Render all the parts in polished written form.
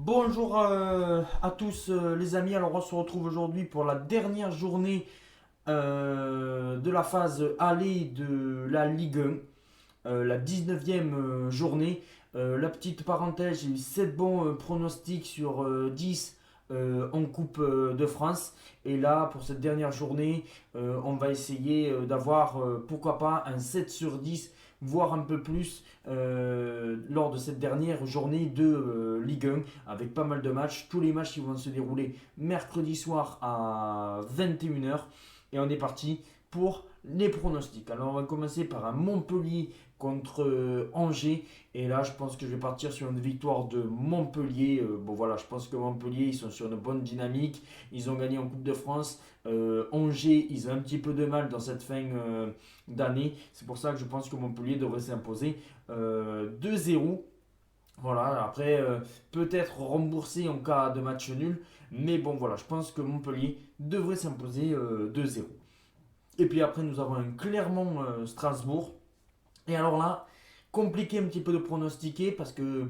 Bonjour à tous les amis, alors on se retrouve aujourd'hui pour la dernière journée de la phase aller de la Ligue 1, la 19e journée. La petite parenthèse, j'ai eu 7 bons pronostics sur 10 en Coupe de France. Et là, pour cette dernière journée, on va essayer d'avoir pourquoi pas un 7 sur 10, voire un peu plus lors de cette dernière journée de Ligue 1 avec pas mal de matchs. Tous les matchs qui vont se dérouler mercredi soir à 21 h. Et on est parti pour les pronostics. Alors on va commencer par un Montpellier contre Angers. Et là, je pense que je vais partir sur une victoire de Montpellier. Bon voilà, je pense que Montpellier, ils sont sur une bonne dynamique. Ils ont gagné en Coupe de France. Angers, ils ont un petit peu de mal dans cette fin d'année. C'est pour ça que je pense que Montpellier devrait s'imposer 2-0. Voilà, après, peut-être remboursé en cas de match nul. Mais bon, voilà, je pense que Montpellier devrait s'imposer 2-0. Et puis après, nous avons un Clermont-Strasbourg. Et alors là, compliqué un petit peu de pronostiquer parce que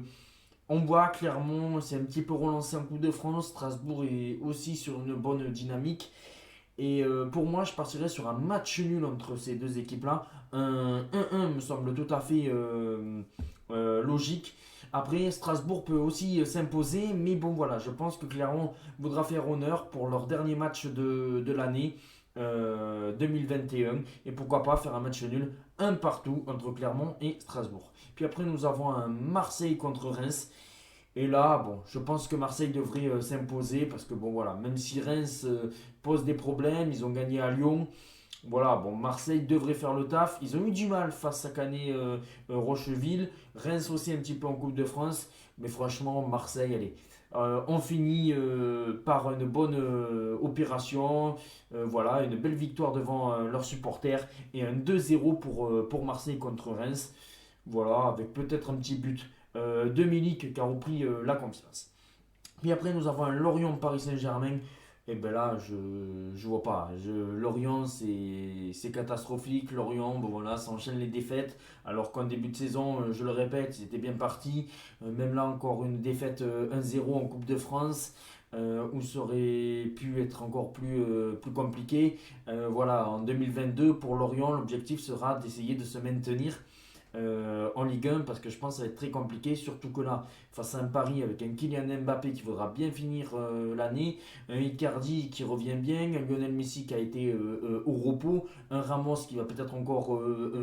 on voit Clermont, c'est un petit peu relancé en Coupe de France. Strasbourg est aussi sur une bonne dynamique. Et pour moi, je partirais sur un match nul entre ces deux équipes-là. Un 1-1 me semble tout à fait logique. Après, Strasbourg peut aussi s'imposer, mais bon voilà, je pense que Clermont voudra faire honneur pour leur dernier match de l'année 2021. Et pourquoi pas faire un match nul, un partout entre Clermont et Strasbourg. Puis après, nous avons un Marseille contre Reims. Et là, bon, je pense que Marseille devrait s'imposer parce que bon voilà, même si Reims pose des problèmes, ils ont gagné à Lyon. Voilà, bon, Marseille devrait faire le taf. Ils ont eu du mal face à Canet Rocheville. Reims aussi un petit peu en Coupe de France. Mais franchement, Marseille, allez. On finit par une bonne opération. Voilà, une belle victoire devant leurs supporters. Et un 2-0 pour Marseille contre Reims. Voilà, avec peut-être un petit but de Milik qui a repris la confiance. Puis après, nous avons un Lorient-Paris Saint-Germain. Et ben là, je vois pas. Lorient, c'est catastrophique. Lorient, bon voilà, ça enchaîne les défaites. Alors qu'en début de saison, je le répète, ils étaient bien partis. Même là, encore une défaite 1-0 en Coupe de France. Où ça aurait pu être encore plus compliqué. Voilà, en 2022, pour Lorient, l'objectif sera d'essayer de se maintenir en Ligue 1 parce que je pense que ça va être très compliqué, surtout que là, face à un Paris avec un Kylian Mbappé qui voudra bien finir l'année, un Icardi qui revient bien, un Lionel Messi qui a été au repos, un Ramos qui va peut-être encore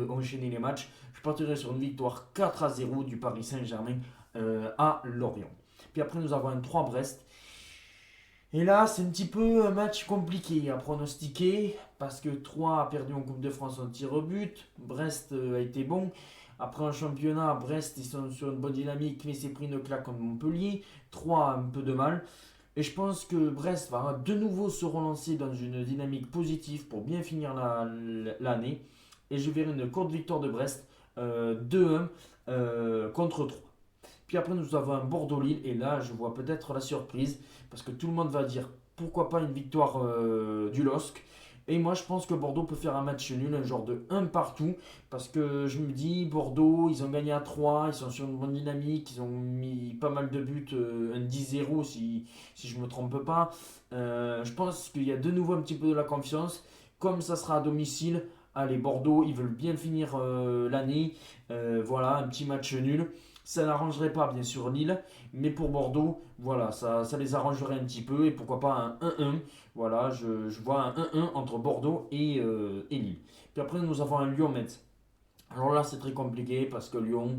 enchaîner les matchs. Je partirai sur une victoire 4-0 du Paris Saint-Germain à Lorient. Puis après, nous avons un 3 Brest. Et là, c'est un petit peu un match compliqué à pronostiquer parce que 3 a perdu en Coupe de France en tir au but. Brest a été bon. Après un championnat, Brest, ils sont sur une bonne dynamique, mais c'est pris une claque contre Montpellier. 3 a un peu de mal. Et je pense que Brest va de nouveau se relancer dans une dynamique positive pour bien finir l'année. Et je verrai une courte victoire de Brest 2-1 contre 3. Puis après, nous avons un Bordeaux-Lille. Et là, je vois peut-être la surprise. Parce que tout le monde va dire pourquoi pas une victoire du LOSC. Et moi, je pense que Bordeaux peut faire un match nul, un genre de un partout. Parce que je me dis, Bordeaux, ils ont gagné à 3, ils sont sur une bonne dynamique, ils ont mis pas mal de buts, un 10-0 si je ne me trompe pas. Je pense qu'il y a de nouveau un petit peu de la confiance. Comme ça sera à domicile, allez, Bordeaux, ils veulent bien finir l'année. Voilà, un petit match nul. Ça n'arrangerait pas bien sûr Lille, mais pour Bordeaux, voilà, ça les arrangerait un petit peu et pourquoi pas un 1-1. Voilà, je vois un 1-1 entre Bordeaux et Lille. Puis après, nous avons un Lyon-Metz. Alors là, c'est très compliqué parce que Lyon,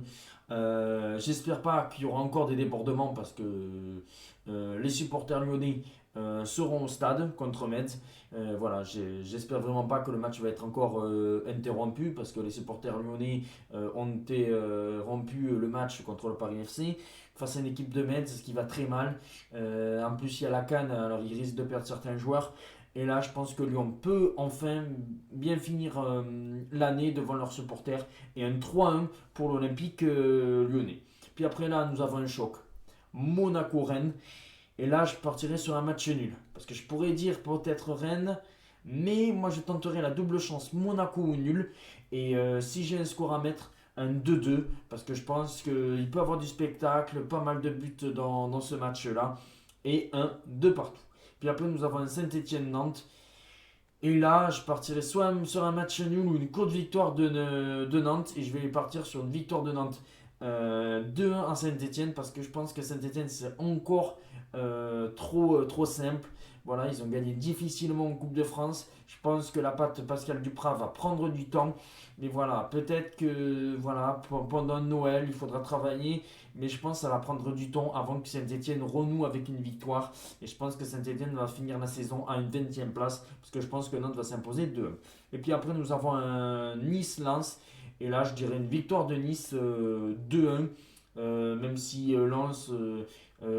j'espère pas qu'il y aura encore des débordements parce que les supporters lyonnais seront au stade contre Metz. Voilà, j'espère vraiment pas que le match va être encore interrompu parce que les supporters lyonnais ont interrompu le match contre le Paris FC face à une équipe de Metz, ce qui va très mal. En plus, il y a la CAN, alors ils risquent de perdre certains joueurs. Et là, je pense que Lyon peut enfin bien finir l'année devant leurs supporters. Et un 3-1 pour l'Olympique lyonnais. Puis après, là, nous avons un choc. Monaco-Rennes. Et là, je partirai sur un match nul. Parce que je pourrais dire peut-être Rennes. Mais moi, je tenterai la double chance Monaco ou nul. Et si j'ai un score à mettre, un 2-2 parce que je pense qu'il peut avoir du spectacle, pas mal de buts dans ce match-là et un 2 partout. Puis après, nous avons un Saint-Étienne-Nantes. Et là, je partirai soit sur un match nul ou une courte victoire de Nantes. Et je vais partir sur une victoire de Nantes 2-1 à Saint-Etienne parce que je pense que Saint-Etienne c'est encore trop simple. Voilà, ils ont gagné difficilement en Coupe de France. Je pense que la patte Pascal Duprat va prendre du temps. Mais voilà, peut-être que voilà, pendant Noël, il faudra travailler. Mais je pense que ça va prendre du temps avant que Saint-Etienne renoue avec une victoire. Et je pense que Saint-Etienne va finir la saison à une 20e place. Parce que je pense que Nantes va s'imposer 2. Et puis après, nous avons un Nice-Lens. Et là, je dirais une victoire de Nice 2-1. Même si Lens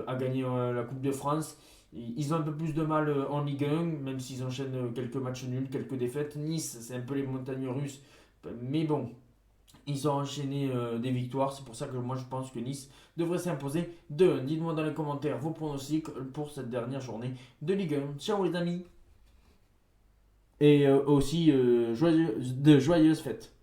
a gagné la Coupe de France. Ils ont un peu plus de mal en Ligue 1, même s'ils enchaînent quelques matchs nuls, quelques défaites. Nice, c'est un peu les montagnes russes. Mais bon, ils ont enchaîné des victoires. C'est pour ça que moi, je pense que Nice devrait s'imposer 2-1. Dites-moi dans les commentaires vos pronostics pour cette dernière journée de Ligue 1. Ciao les amis. Et aussi, de joyeuses fêtes.